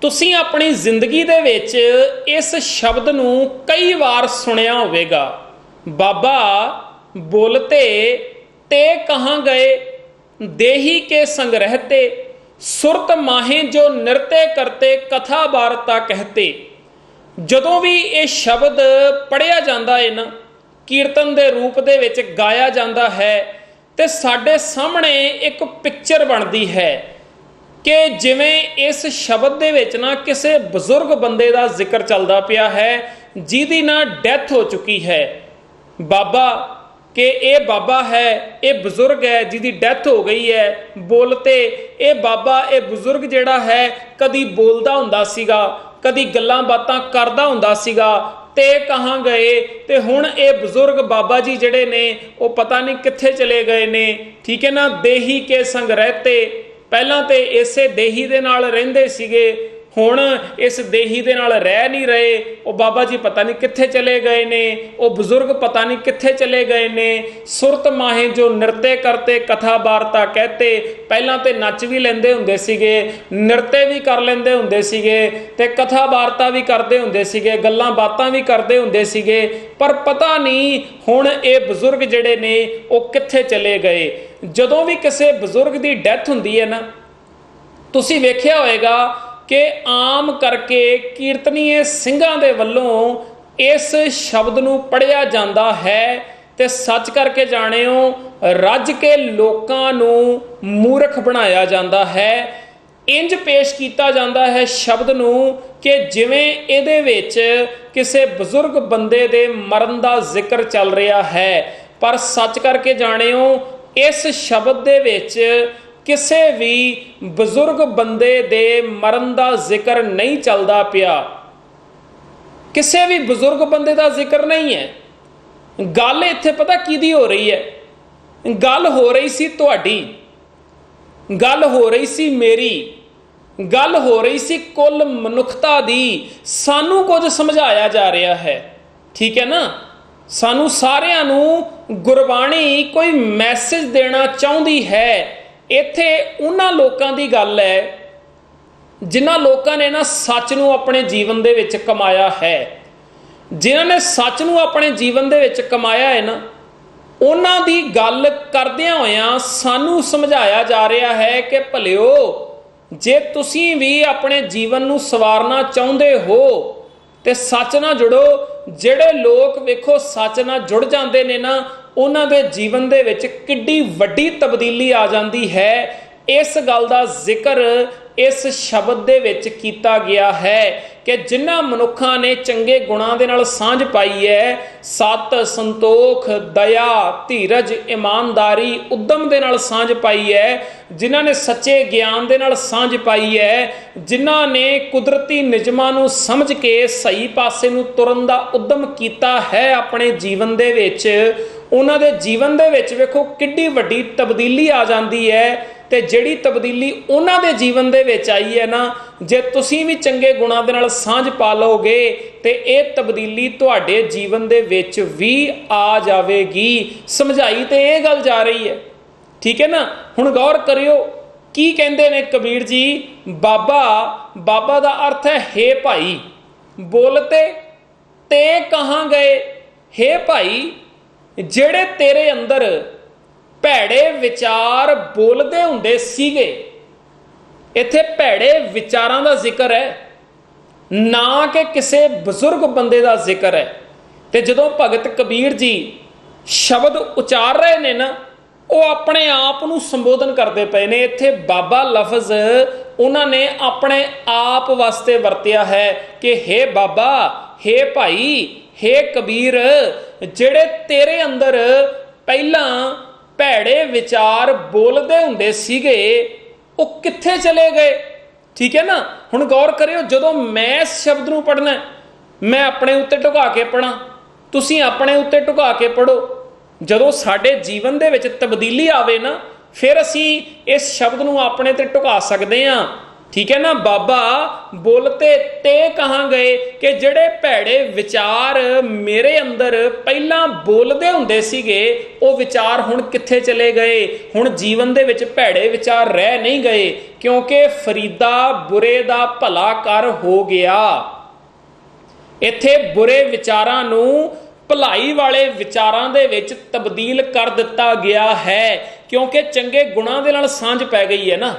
ਤੁਸੀਂ ਆਪਣੀ ਜ਼ਿੰਦਗੀ ਦੇ ਵਿੱਚ ਇਸ ਸ਼ਬਦ ਨੂੰ ਕਈ ਵਾਰ ਸੁਣਿਆ ਹੋਵੇਗਾ, ਬਾਬਾ ਬੋਲਤੇ ਤੇ ਕਹਾਂ ਗਏ, ਦੇही के संग रहते, सुरत माहे जो नृत्य करते, कथा वार्ता कहते। ਜਦੋਂ ਵੀ ਇਹ ਸ਼ਬਦ ਪੜ੍ਹਿਆ ਜਾਂਦਾ ਹੈ ਨਾ, ਕੀਰਤਨ ਦੇ ਰੂਪ ਦੇ ਵਿੱਚ ਗਾਇਆ ਜਾਂਦਾ ਹੈ, ਤੇ ਸਾਡੇ ਸਾਹਮਣੇ ਇੱਕ ਪਿਕਚਰ ਬਣਦੀ ਹੈ ਕਿ ਜਿਵੇਂ ਇਸ ਸ਼ਬਦ ਦੇ ਵਿੱਚ ਨਾ ਕਿਸੇ ਬਜ਼ੁਰਗ ਬੰਦੇ ਦਾ ਜ਼ਿਕਰ ਚੱਲਦਾ ਪਿਆ ਹੈ ਜਿਹਦੀ ਨਾ ਡੈਥ ਹੋ ਚੁੱਕੀ ਹੈ। ਬਾਬਾ ਕਿ ਇਹ ਬਾਬਾ ਹੈ, ਇਹ ਬਜ਼ੁਰਗ ਹੈ ਜਿਹਦੀ ਡੈਥ ਹੋ ਗਈ ਹੈ। ਬੋਲਤੇ ਇਹ ਬਾਬਾ, ਇਹ ਬਜ਼ੁਰਗ ਜਿਹੜਾ ਹੈ ਕਦੀ ਬੋਲਦਾ ਹੁੰਦਾ ਸੀਗਾ, ਕਦੀ ਗੱਲਾਂ ਬਾਤਾਂ ਕਰਦਾ ਹੁੰਦਾ ਸੀਗਾ, ਤੇ ਕਹਾਂ ਗਏ, ਤੇ ਹੁਣ ਇਹ ਬਜ਼ੁਰਗ ਬਾਬਾ ਜੀ ਜਿਹੜੇ ਨੇ ਉਹ ਪਤਾ ਨਹੀਂ ਕਿੱਥੇ ਚਲੇ ਗਏ ਨੇ। ਠੀਕ ਹੈ ਨਾ। ਦੇਹੀ ਕੇ ਸੰਗ ਰਹਤੇ, ਪਹਿਲਾਂ ਤੇ ਇਸੇ ਦੇਹੀ ਦੇ ਨਾਲ ਰਹਿੰਦੇ ਸੀਗੇ, ਹੁਣ ਇਸ ਦੇਹੀ ਦੇ ਨਾਲ ਰਹਿ ਨਹੀਂ ਰਹੇ। ਉਹ ਬਾਬਾ ਜੀ ਪਤਾ ਨਹੀਂ ਕਿੱਥੇ ਚਲੇ ਗਏ ਨੇ, ਉਹ ਬਜ਼ੁਰਗ ਪਤਾ ਨਹੀਂ ਕਿੱਥੇ ਚਲੇ ਗਏ ਨੇ। ਸੁਰਤ ਮਾਹੇ ਜੋ ਨ੍ਰਿਤਯ ਕਰਤੇ, ਕਥਾ ਵਾਰਤਾ ਕਹਤੇ, ਪਹਿਲਾਂ ਤੇ ਨੱਚ ਵੀ ਲੈਂਦੇ ਹੁੰਦੇ ਸੀਗੇ, ਨ੍ਰਿਤਯ ਵੀ ਕਰ ਲੈਂਦੇ ਹੁੰਦੇ ਸੀਗੇ, ਤੇ ਕਥਾ ਵਾਰਤਾ ਵੀ ਕਰਦੇ ਹੁੰਦੇ ਸੀਗੇ, ਗੱਲਾਂ ਬਾਤਾਂ ਵੀ ਕਰਦੇ ਹੁੰਦੇ ਸੀਗੇ, ਪਰ ਪਤਾ ਨਹੀਂ ਹੁਣ ਇਹ ਬਜ਼ੁਰਗ ਜਿਹੜੇ ਨੇ ਉਹ ਕਿੱਥੇ ਚਲੇ ਗਏ। ਜਦੋਂ ਵੀ ਕਿਸੇ ਬਜ਼ੁਰਗ ਦੀ ਡੈਥ ਹੁੰਦੀ ਹੈ ਨਾ, ਤੁਸੀਂ ਵੇਖਿਆ ਹੋਏਗਾ ਕਿ ਆਮ ਕਰਕੇ ਕੀਰਤਨੀਏ ਸਿੰਘਾਂ ਦੇ ਵੱਲੋਂ ਇਸ ਸ਼ਬਦ ਨੂੰ ਪੜ੍ਹਿਆ ਜਾਂਦਾ ਹੈ, ਤੇ ਸੱਚ ਕਰਕੇ ਜਾਣਿਓ ਰੱਜ ਕੇ ਲੋਕਾਂ ਨੂੰ ਮੂਰਖ ਬਣਾਇਆ ਜਾਂਦਾ ਹੈ। ਇੰਜ ਪੇਸ਼ ਕੀਤਾ ਜਾਂਦਾ ਹੈ ਸ਼ਬਦ ਨੂੰ ਕਿ ਜਿਵੇਂ ਇਹਦੇ ਵਿੱਚ ਕਿਸੇ ਬਜ਼ੁਰਗ ਬੰਦੇ ਦੇ ਮਰਨ ਦਾ ਜ਼ਿਕਰ ਚੱਲ ਰਿਹਾ ਹੈ, ਪਰ ਸੱਚ ਕਰਕੇ ਜਾਣਿਓ ਇਸ ਸ਼ਬਦ ਦੇ ਵਿੱਚ ਕਿਸੇ ਵੀ ਬਜ਼ੁਰਗ ਬੰਦੇ ਦੇ ਮਰਨ ਦਾ ਜ਼ਿਕਰ ਨਹੀਂ ਚੱਲਦਾ ਪਿਆ, ਕਿਸੇ ਵੀ ਬਜ਼ੁਰਗ ਬੰਦੇ ਦਾ ਜ਼ਿਕਰ ਨਹੀਂ ਹੈ। ਗੱਲ ਇੱਥੇ ਪਤਾ ਕਿਹਦੀ ਹੋ ਰਹੀ ਹੈ? ਗੱਲ ਹੋ ਰਹੀ ਸੀ ਤੁਹਾਡੀ, ਗੱਲ ਹੋ ਰਹੀ ਸੀ ਮੇਰੀ, ਗੱਲ ਹੋ ਰਹੀ ਸੀ ਕੁੱਲ ਮਨੁੱਖਤਾ ਦੀ। ਸਾਨੂੰ ਕੁਝ ਸਮਝਾਇਆ ਜਾ ਰਿਹਾ ਹੈ, ਠੀਕ ਹੈ ਨਾ। ਸਾਨੂੰ ਸਾਰਿਆਂ ਨੂੰ ਗੁਰਬਾਣੀ ਕੋਈ ਮੈਸੇਜ ਦੇਣਾ ਚਾਹੁੰਦੀ ਹੈ। ਇੱਥੇ ਉਹਨਾਂ ਲੋਕਾਂ ਦੀ ਗੱਲ ਹੈ ਜਿਨ੍ਹਾਂ ਲੋਕਾਂ ਨੇ ਨਾ ਸੱਚ ਨੂੰ ਆਪਣੇ ਜੀਵਨ ਦੇ ਵਿੱਚ ਕਮਾਇਆ ਹੈ, ਜਿਨ੍ਹਾਂ ਨੇ ਸੱਚ ਨੂੰ ਆਪਣੇ ਜੀਵਨ ਦੇ ਵਿੱਚ ਕਮਾਇਆ ਹੈ ਨਾ, ਉਹਨਾਂ ਦੀ ਗੱਲ ਕਰਦਿਆਂ ਹੋਇਆਂ ਸਾਨੂੰ ਸਮਝਾਇਆ ਜਾ ਰਿਹਾ ਹੈ ਕਿ ਭਲਿਓ, ਜੇ ਤੁਸੀਂ ਵੀ ਆਪਣੇ ਜੀਵਨ ਨੂੰ ਸਵਾਰਨਾ ਚਾਹੁੰਦੇ ਹੋ ਤੇ ਸੱਚ ਨਾਲ ਜੁੜੋ। ਜਿਹੜੇ ਲੋਕ ਵੇਖੋ ਸੱਚ ਨਾਲ ਜੁੜ ਜਾਂਦੇ ਨੇ ਨਾ, ਉਹਨਾਂ ਦੇ ਜੀਵਨ ਦੇ ਵਿੱਚ ਕਿੱਡੀ ਵੱਡੀ ਤਬਦੀਲੀ ਆ ਜਾਂਦੀ ਹੈ। ਇਸ ਗੱਲ ਦਾ ਜ਼ਿਕਰ ਇਸ ਸ਼ਬਦ ਦੇ ਵਿੱਚ ਕੀਤਾ ਗਿਆ ਹੈ ਕਿ ਜਿਨ੍ਹਾਂ ਮਨੁੱਖਾਂ ਨੇ ਚੰਗੇ ਗੁਣਾਂ ਦੇ ਨਾਲ ਸਾਂਝ ਪਾਈ ਹੈ, ਸਤ, ਸੰਤੋਖ, ਦਇਆ, ਧੀਰਜ, ਇਮਾਨਦਾਰੀ, ਉਦਮ ਦੇ ਨਾਲ ਸਾਂਝ ਪਾਈ ਹੈ, ਜਿਨ੍ਹਾਂ ਨੇ ਸੱਚੇ ਗਿਆਨ ਦੇ ਨਾਲ ਸਾਂਝ ਪਾਈ ਹੈ, ਜਿਨ੍ਹਾਂ ਨੇ ਕੁਦਰਤੀ ਨਿਯਮਾਂ ਨੂੰ ਸਮਝ ਕੇ ਸਹੀ ਪਾਸੇ ਨੂੰ ਤੁਰਨ ਦਾ ਉਦਮ ਕੀਤਾ ਹੈ ਆਪਣੇ ਜੀਵਨ ਦੇ ਵਿੱਚ, ਉਹਨਾਂ ਦੇ ਜੀਵਨ ਦੇ ਵਿੱਚ ਵੇਖੋ ਕਿੱਡੀ ਵੱਡੀ ਤਬਦੀਲੀ ਆ ਜਾਂਦੀ ਹੈ। ਤੇ ਜਿਹੜੀ ਤਬਦੀਲੀ ਉਹਨਾਂ ਦੇ ਜੀਵਨ ਦੇ ਵਿੱਚ ਆਈ ਹੈ ਨਾ, ਜੇ ਤੁਸੀਂ ਵੀ ਚੰਗੇ ਗੁਣਾਂ ਦੇ ਨਾਲ ਸਾਂਝ ਪਾ ਲਓਗੇ ਤੇ ਇਹ ਤਬਦੀਲੀ ਤੁਹਾਡੇ ਜੀਵਨ ਦੇ ਵਿੱਚ ਵੀ ਆ ਜਾਵੇਗੀ। ਸਮਝਾਈ ਤੇ ਇਹ ਗੱਲ ਜਾ ਰਹੀ ਹੈ, ਠੀਕ ਹੈ ਨਾ। ਹੁਣ ਗੌਰ ਕਰਿਓ ਕੀ ਕਹਿੰਦੇ ਨੇ ਕਬੀਰ ਜੀ। ਬਾਬਾ, ਬਾਬਾ ਦਾ ਅਰਥ ਹੈ ਹੇ ਭਾਈ। ਬੋਲਤੇ ਤੇ ਕਹਾਂ ਗਏ, ਹੇ ਭਾਈ ਜਿਹੜੇ ਤੇਰੇ ਅੰਦਰ ਭੈੜੇ ਵਿਚਾਰ ਬੋਲਦੇ ਹੁੰਦੇ ਸੀਗੇ। ਇੱਥੇ ਭੈੜੇ ਵਿਚਾਰਾਂ ਦਾ ਜ਼ਿਕਰ ਹੈ, ਨਾ ਕਿ ਕਿਸੇ ਬਜ਼ੁਰਗ ਬੰਦੇ ਦਾ ਜ਼ਿਕਰ ਹੈ। ਤੇ ਜਦੋਂ ਭਗਤ ਕਬੀਰ ਜੀ ਸ਼ਬਦ ਉਚਾਰ ਰਹੇ ਨੇ ਨਾ, ਉਹ ਆਪਣੇ ਆਪ ਨੂੰ ਸੰਬੋਧਨ ਕਰਦੇ ਪਏ ਨੇ। ਇੱਥੇ ਬਾਬਾ ਲਫ਼ਜ਼ ਉਹਨਾਂ ਨੇ ਆਪਣੇ ਆਪ ਵਾਸਤੇ ਵਰਤਿਆ ਹੈ ਕਿ ਹੇ ਬਾਬਾ, ਹੇ ਭਾਈ, ਹੇ ਕਬੀਰ, ਜਿਹੜੇ ਤੇਰੇ ਅੰਦਰ ਪਹਿਲਾਂ ਭੈੜੇ ਵਿਚਾਰ ਬੋਲਦੇ ਹੁੰਦੇ ਸੀਗੇ ਉਹ ਕਿੱਥੇ ਚਲੇ ਗਏ। ਠੀਕ ਹੈ ਨਾ। ਹੁਣ ਗੌਰ ਕਰਿਓ, ਜਦੋਂ ਮੈਂ ਇਸ ਸ਼ਬਦ ਨੂੰ ਪੜ੍ਹਨਾ, ਮੈਂ ਆਪਣੇ ਉੱਤੇ ਢੁਕਾ ਕੇ ਪੜ੍ਹਾਂ, ਤੁਸੀਂ ਆਪਣੇ ਉੱਤੇ ਢੁਕਾ ਕੇ ਪੜ੍ਹੋ। ਜਦੋਂ ਸਾਡੇ ਜੀਵਨ ਦੇ ਵਿੱਚ ਤਬਦੀਲੀ ਆਵੇ ਨਾ, ਫਿਰ ਅਸੀਂ ਇਸ ਸ਼ਬਦ ਨੂੰ ਆਪਣੇ ਤੇ ਢੁਕਾ ਸਕਦੇ ਹਾਂ। ठीक है ना। बाबा बोलते ते कहाँ गए कि ਜਿਹੜੇ ਭੈੜੇ ਵਿਚਾਰ ਮੇਰੇ ਅੰਦਰ ਪਹਿਲਾਂ ਬੋਲਦੇ ਹੁੰਦੇ ਸੀਗੇ ਉਹ ਵਿਚਾਰ ਹੁਣ ਕਿੱਥੇ ਚਲੇ ਗਏ। ਹੁਣ ਜੀਵਨ ਦੇ ਵਿੱਚ ਭੈੜੇ ਵਿਚਾਰ ਰਹਿ ਨਹੀਂ ਗਏ, ਕਿਉਂਕਿ ਫਰੀਦਾ ਬੁਰੇ ਦਾ ਭਲਾ ਕਰ ਹੋ ਗਿਆ। ਇੱਥੇ ਬੁਰੇ ਵਿਚਾਰਾਂ ਨੂੰ ਭਲਾਈ ਵਾਲੇ ਵਿਚਾਰਾਂ ਦੇ ਵਿੱਚ ਤਬਦੀਲ ਕਰ ਦਿੱਤਾ ਗਿਆ ਹੈ, ਕਿਉਂਕਿ ਚੰਗੇ ਗੁਣਾਂ ਦੇ ਨਾਲ ਸਾਂਝ ਪੈ ਗਈ ਹੈ ਨਾ।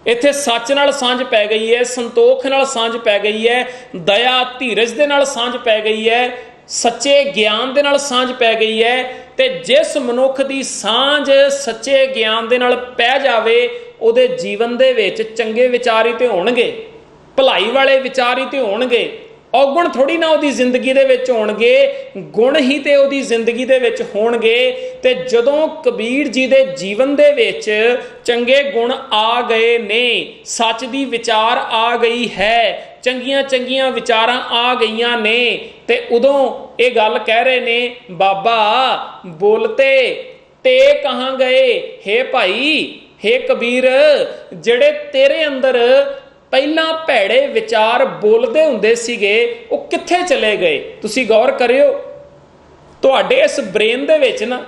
ਇੱਥੇ ਸੱਚ ਨਾਲ ਸਾਂਝ ਪੈ ਗਈ ਹੈ, ਸੰਤੋਖ ਨਾਲ ਸਾਂਝ ਪੈ ਗਈ ਹੈ, ਦਇਆ ਧੀਰਜ ਦੇ ਨਾਲ ਸਾਂਝ ਪੈ ਗਈ ਹੈ, ਸੱਚੇ ਗਿਆਨ ਦੇ ਨਾਲ ਸਾਂਝ ਪੈ ਗਈ ਹੈ। ਤੇ ਜਿਸ ਮਨੁੱਖ ਦੀ ਸਾਂਝ ਸੱਚੇ ਗਿਆਨ ਦੇ ਨਾਲ ਪੈ ਜਾਵੇ ਉਹਦੇ ਜੀਵਨ ਦੇ ਵਿੱਚ ਚੰਗੇ ਵਿਚਾਰ ਹੀ ਤੇ ਹੋਣਗੇ, ਭਲਾਈ ਵਾਲੇ ਵਿਚਾਰ ਹੀ ਤੇ ਹੋਣਗੇ। ਔਗੁਣ ਥੋੜੀ ਨਾ ਉਹਦੀ ਜ਼ਿੰਦਗੀ ਦੇ ਵਿੱਚ ਹੋਣਗੇ, ਗੁਣ ਹੀ ਤੇ ਉਹਦੀ ਜ਼ਿੰਦਗੀ ਦੇ ਵਿੱਚ ਹੋਣਗੇ। ਤੇ ਜਦੋਂ ਕਬੀਰ ਜੀ ਦੇ ਜੀਵਨ ਦੇ ਵਿੱਚ ਚੰਗੇ ਗੁਣ ਆ ਗਏ ਨੇ, ਸੱਚ ਦੀ ਵਿਚਾਰ ਆ ਗਈ ਹੈ, ਚੰਗੀਆਂ ਚੰਗੀਆਂ ਵਿਚਾਰਾਂ ਆ ਗਈਆਂ ਨੇ, ਤੇ ਉਦੋਂ ਇਹ ਗੱਲ ਕਹਿ ਰਹੇ ਨੇ, ਬਾਬਾ ਬੋਲਤੇ ਤੇ ਕਹਾਂ ਗਏ। ਹੇ ਭਾਈ, ਹੇ ਕਬੀਰ, ਜਿਹੜੇ ਤੇਰੇ ਅੰਦਰ ਪਹਿਲਾਂ ਭੈੜੇ ਵਿਚਾਰ ਬੋਲਦੇ ਹੁੰਦੇ ਸੀਗੇ ਉਹ ਕਿੱਥੇ ਚਲੇ ਗਏ। ਤੁਸੀਂ ਗੌਰ ਕਰਿਓ, ਤੁਹਾਡੇ ਇਸ ਬ੍ਰੇਨ ਦੇ ਵਿੱਚ ਨਾ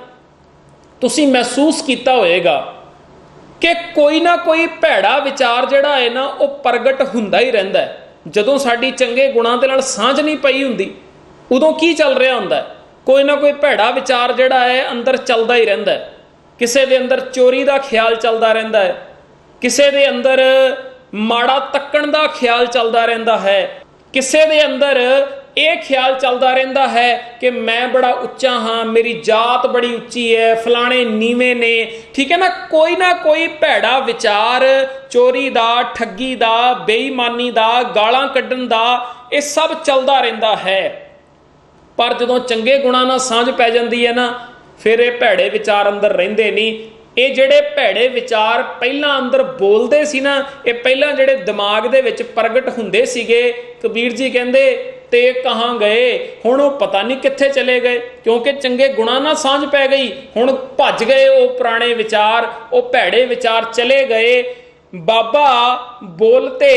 ਤੁਸੀਂ ਮਹਿਸੂਸ ਕੀਤਾ ਹੋਏਗਾ ਕਿ ਕੋਈ ਨਾ ਕੋਈ ਭੈੜਾ ਵਿਚਾਰ ਜਿਹੜਾ ਹੈ ਨਾ ਉਹ ਪ੍ਰਗਟ ਹੁੰਦਾ ਹੀ ਰਹਿੰਦਾ ਹੈ। ਜਦੋਂ ਸਾਡੀ ਚੰਗੇ ਗੁਣਾਂ ਦੇ ਨਾਲ ਸਾਂਝ ਨਹੀਂ ਪਈ ਹੁੰਦੀ ਉਦੋਂ ਕੀ ਚੱਲ ਰਿਹਾ ਹੁੰਦਾ, ਕੋਈ ਨਾ ਕੋਈ ਭੈੜਾ ਵਿਚਾਰ ਜਿਹੜਾ ਹੈ ਅੰਦਰ ਚੱਲਦਾ ਹੀ ਰਹਿੰਦਾ ਹੈ। ਕਿਸੇ ਦੇ ਅੰਦਰ ਚੋਰੀ ਦਾ ਖਿਆਲ ਚੱਲਦਾ ਰਹਿੰਦਾ ਹੈ, ਕਿਸੇ ਦੇ ਅੰਦਰ ਮਾੜਾ ਤੱਕਣ ਦਾ ਖਿਆਲ ਚੱਲਦਾ ਰਹਿੰਦਾ ਹੈ, ਕਿਸੇ ਦੇ ਅੰਦਰ ਇਹ ਖਿਆਲ ਚੱਲਦਾ ਰਹਿੰਦਾ ਹੈ ਕਿ ਮੈਂ ਬੜਾ ਉੱਚਾ ਹਾਂ, ਮੇਰੀ ਜਾਤ ਬੜੀ ਉੱਚੀ ਹੈ, ਫਲਾਣੇ ਨੀਵੇਂ ਨੇ। ਠੀਕ ਹੈ ਨਾ ਕੋਈ ਭੈੜਾ ਵਿਚਾਰ, ਚੋਰੀ ਦਾ, ਠੱਗੀ ਦਾ, ਬੇਈਮਾਨੀ ਦਾ, ਗਾਲਾਂ ਕੱਢਣ ਦਾ, ਇਹ ਸਭ ਚੱਲਦਾ ਰਹਿੰਦਾ ਹੈ। ਪਰ ਜਦੋਂ ਚੰਗੇ ਗੁਣਾਂ ਨਾਲ ਸਾਂਝ ਪੈ ਜਾਂਦੀ ਹੈ ਨਾ, ਫਿਰ ਇਹ ਭੈੜੇ ਵਿਚਾਰ ਅੰਦਰ ਰਹਿੰਦੇ ਨਹੀਂ। ਇਹ ਜਿਹੜੇ ਭੈੜੇ ਵਿਚਾਰ ਪਹਿਲਾਂ ਅੰਦਰ ਬੋਲਦੇ ਸੀ ਨਾ, ਇਹ ਪਹਿਲਾਂ ਜਿਹੜੇ ਦਿਮਾਗ ਦੇ ਵਿੱਚ ਪ੍ਰਗਟ ਹੁੰਦੇ ਸੀਗੇ, ਕਬੀਰ ਜੀ ਕਹਿੰਦੇ ਤੇ ਕਹਾਂ ਗਏ, ਹੁਣ ਉਹ ਪਤਾ ਨਹੀਂ ਕਿੱਥੇ ਚਲੇ ਗਏ, ਕਿਉਂਕਿ ਚੰਗੇ ਗੁਣਾਂ ਨਾਲ ਸਾਂਝ ਪੈ ਗਈ। ਹੁਣ ਭੱਜ ਗਏ ਉਹ ਪੁਰਾਣੇ ਵਿਚਾਰ, ਉਹ ਭੈੜੇ ਵਿਚਾਰ ਚਲੇ ਗਏ। ਬਾਬਾ ਬੋਲਤੇ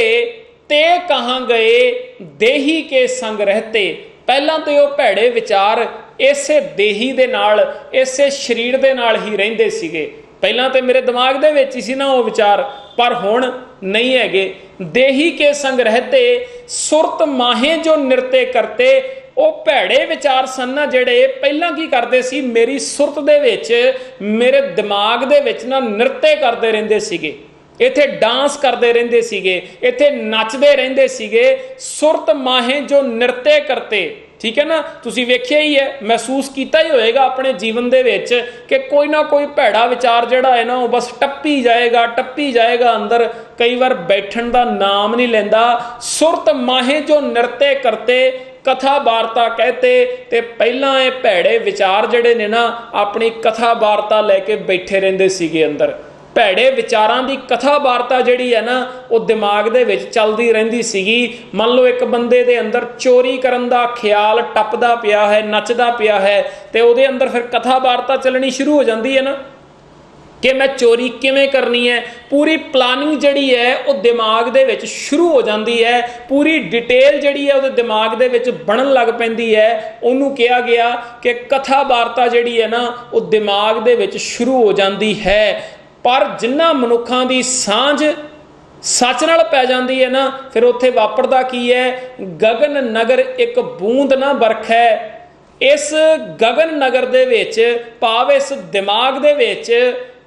ਤੇ ਕਹਾਂ ਗਏ, ਦੇਹੀ ਕੇ ਸੰਗ ਰਹਤੇ। ਪਹਿਲਾਂ ਤੇ ਉਹ ਭੈੜੇ ਵਿਚਾਰ ਇਸੇ ਦੇਹੀ ਦੇ ਨਾਲ, ਇਸੇ ਸਰੀਰ ਦੇ ਨਾਲ ਹੀ ਰਹਿੰਦੇ ਸੀਗੇ। ਪਹਿਲਾਂ ਤੇ ਮੇਰੇ ਦਿਮਾਗ ਦੇ ਵਿੱਚ ਹੀ ਸੀ ਨਾ ਉਹ ਵਿਚਾਰ, ਪਰ ਹੁਣ ਨਹੀਂ ਹੈਗੇ। ਦੇਹੀ ਕੇ ਸੰਗ ਰਹਤੇ ਸੁਰਤ ਮਾਹੇ ਜੋ ਨਿਰਤੇ ਕਰਤੇ। ਉਹ ਭੈੜੇ ਵਿਚਾਰ ਸਨ ਨਾ ਜਿਹੜੇ, ਪਹਿਲਾਂ ਕੀ ਕਰਦੇ ਸੀ, ਮੇਰੀ ਸੁਰਤ ਦੇ ਵਿੱਚ, ਮੇਰੇ ਦਿਮਾਗ ਦੇ ਵਿੱਚ ਨਾ ਨਿਰਤੇ ਕਰਦੇ ਰਹਿੰਦੇ ਸੀਗੇ, ਇੱਥੇ ਡਾਂਸ ਕਰਦੇ ਰਹਿੰਦੇ ਸੀਗੇ, ਇੱਥੇ ਨੱਚਦੇ ਰਹਿੰਦੇ ਸੀਗੇ। ਸੁਰਤ ਮਾਹੇ ਜੋ ਨਿਰਤੇ ਕਰਤੇ। ਠੀਕ ਹੈ ਨਾ, ਤੁਸੀਂ ਵੇਖਿਆ ਹੀ ਹੈ, ਮਹਿਸੂਸ ਕੀਤਾ ਹੀ ਹੋਏਗਾ ਆਪਣੇ ਜੀਵਨ ਦੇ ਵਿੱਚ ਕਿ ਕੋਈ ਨਾ ਕੋਈ ਭੈੜਾ ਵਿਚਾਰ ਜਿਹੜਾ ਹੈ ਨਾ ਉਹ ਬਸ ਟੱਪੀ ਜਾਏਗਾ ਅੰਦਰ, ਕਈ ਵਾਰ ਬੈਠਣ ਦਾ ਨਾਮ ਨਹੀਂ ਲੈਂਦਾ। ਸੁਰਤ ਮਾਹੇ ਜੋ ਨਿਰਤੇ ਕਰਤੇ ਕਥਾ ਵਾਰਤਾ ਕਹਤੇ। ਤੇ ਪਹਿਲਾਂ ਇਹ ਭੈੜੇ ਵਿਚਾਰ ਜਿਹੜੇ ਨੇ ਨਾ ਆਪਣੀ ਕਥਾ ਵਾਰਤਾ ਲੈ ਕੇ ਬੈਠੇ ਰਹਿੰਦੇ ਸੀਗੇ ਅੰਦਰ। ਭੈੜੇ ਵਿਚਾਰਾਂ ਦੀ ਕਥਾ ਵਾਰਤਾ ਜਿਹੜੀ ਹੈ ਨਾ ਉਹ ਦਿਮਾਗ ਦੇ ਵਿੱਚ ਚੱਲਦੀ ਰਹਿੰਦੀ ਸੀਗੀ। ਮੰਨ ਲਓ ਇੱਕ ਬੰਦੇ ਦੇ ਅੰਦਰ ਚੋਰੀ ਕਰਨ ਦਾ ਖਿਆਲ ਟੱਪਦਾ ਪਿਆ ਹੈ, ਨੱਚਦਾ ਪਿਆ ਹੈ, ਤੇ ਉਹਦੇ ਅੰਦਰ ਫਿਰ ਕਥਾ ਵਾਰਤਾ ਚੱਲਣੀ ਸ਼ੁਰੂ ਹੋ ਜਾਂਦੀ ਹੈ ਨਾ ਕਿ ਮੈਂ ਚੋਰੀ ਕਿਵੇਂ ਕਰਨੀ ਹੈ। ਪੂਰੀ ਪਲਾਨਿੰਗ ਜਿਹੜੀ ਹੈ ਉਹ ਦਿਮਾਗ ਦੇ ਵਿੱਚ ਸ਼ੁਰੂ ਹੋ ਜਾਂਦੀ ਹੈ, ਪੂਰੀ ਡਿਟੇਲ ਜਿਹੜੀ ਹੈ ਉਹਦੇ ਦਿਮਾਗ ਦੇ ਵਿੱਚ ਬਣਨ ਲੱਗ ਪੈਂਦੀ ਹੈ। ਉਹਨੂੰ ਕਿਹਾ ਗਿਆ ਕਿ ਕਥਾ ਵਾਰਤਾ ਜਿਹੜੀ ਹੈ ਨਾ ਉਹ ਦਿਮਾਗ ਦੇ ਵਿੱਚ ਸ਼ੁਰੂ ਹੋ ਜਾਂਦੀ ਹੈ। ਪਰ ਜਿਨ੍ਹਾਂ ਮਨੁੱਖਾਂ ਦੀ ਸਾਂਝ ਸੱਚ ਨਾਲ ਪੈ ਜਾਂਦੀ ਹੈ ਨਾ, ਫਿਰ ਉੱਥੇ ਵਾਪਰਦਾ ਕੀ ਹੈ, ਗਗਨ ਨਗਰ ਇੱਕ ਬੂੰਦ ਨਾ ਬਰਖੈ। ਇਸ ਗਗਨ ਨਗਰ ਦੇ ਵਿੱਚ, ਭਾਵ ਇਸ ਦਿਮਾਗ ਦੇ ਵਿੱਚ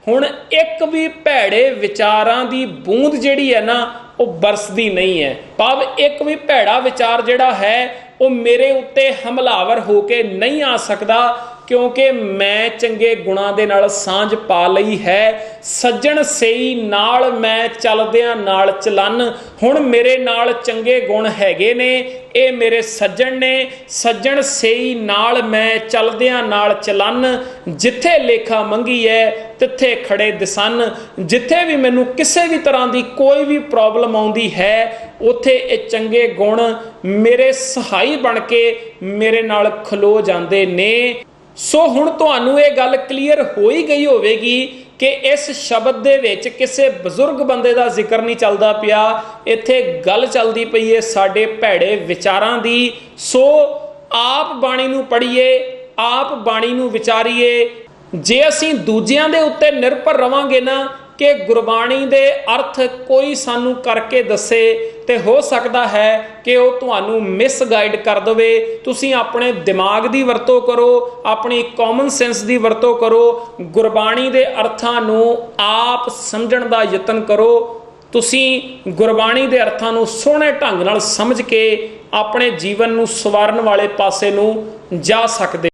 ਹੁਣ ਇੱਕ ਵੀ ਭੈੜੇ ਵਿਚਾਰਾਂ ਦੀ ਬੂੰਦ ਜਿਹੜੀ ਹੈ ਨਾ ਉਹ ਬਰਸਦੀ ਨਹੀਂ ਹੈ। ਭਾਵ ਇੱਕ ਵੀ ਭੈੜਾ ਵਿਚਾਰ ਜਿਹੜਾ ਹੈ ਉਹ ਮੇਰੇ ਉੱਤੇ ਹਮਲਾਵਰ ਹੋ ਕੇ ਨਹੀਂ ਆ ਸਕਦਾ, ਕਿਉਂਕਿ ਮੈਂ ਚੰਗੇ ਗੁਣਾਂ ਦੇ ਨਾਲ ਸਾਂਝ ਪਾ ਲਈ ਹੈ। ਸੱਜਣ ਸਈ ਨਾਲ ਮੈਂ ਚੱਲਦਿਆਂ ਨਾਲ ਚਲਨ। ਹੁਣ ਮੇਰੇ ਨਾਲ ਚੰਗੇ ਗੁਣ ਹੈਗੇ ਨੇ, ਇਹ ਮੇਰੇ ਸੱਜਣ ਨੇ। ਸੱਜਣ ਸਈ ਨਾਲ ਮੈਂ ਚੱਲਦਿਆਂ ਨਾਲ ਚਲਨ। ਜਿੱਥੇ ਲੇਖਾ ਮੰਗੀ ਹੈ ਤਿੱਥੇ ਖੜੇ ਦਿਸਨ। ਜਿੱਥੇ ਵੀ ਮੈਨੂੰ ਕਿਸੇ ਵੀ ਤਰ੍ਹਾਂ ਦੀ ਕੋਈ ਵੀ ਪ੍ਰੋਬਲਮ ਆਉਂਦੀ ਹੈ ਉੱਥੇ ਇਹ ਚੰਗੇ ਗੁਣ ਮੇਰੇ ਸਹਾਈ ਬਣ ਕੇ ਮੇਰੇ ਨਾਲ ਖਲੋ ਜਾਂਦੇ ਨੇ। ਸੋ ਹੁਣ ਤੁਹਾਨੂੰ ਇਹ ਗੱਲ ਕਲੀਅਰ ਹੋ ਹੀ ਗਈ ਹੋਵੇਗੀ कि इस शब्द दे विच किसी बजुर्ग बंदे का जिक्र नहीं चलता पिया, इत्थे गल चलती पई है साडे भैड़े विचारां दी। सो आप बाणी नूं पढ़ीए, आप बाणी नूं विचारीए। जे असीं दूजियां दे उत्ते निर्भर रवांगे ना कि गुरबाणी दे अर्थ कोई सानू करके दसे, तो हो सकता है कि वह तुहानू मिसगाइड कर देवे। तुसीं अपने दिमाग की वरतों करो, अपनी कॉमन सेंस की वरतों करो, गुरबाणी दे अर्थां नू आप समझण दा यतन करो। तुसीं गुरबाणी दे अर्थां नू सोहणे ढंग नाल समझ के अपने जीवन नू सवारन वाले पासे नू जा सकदे।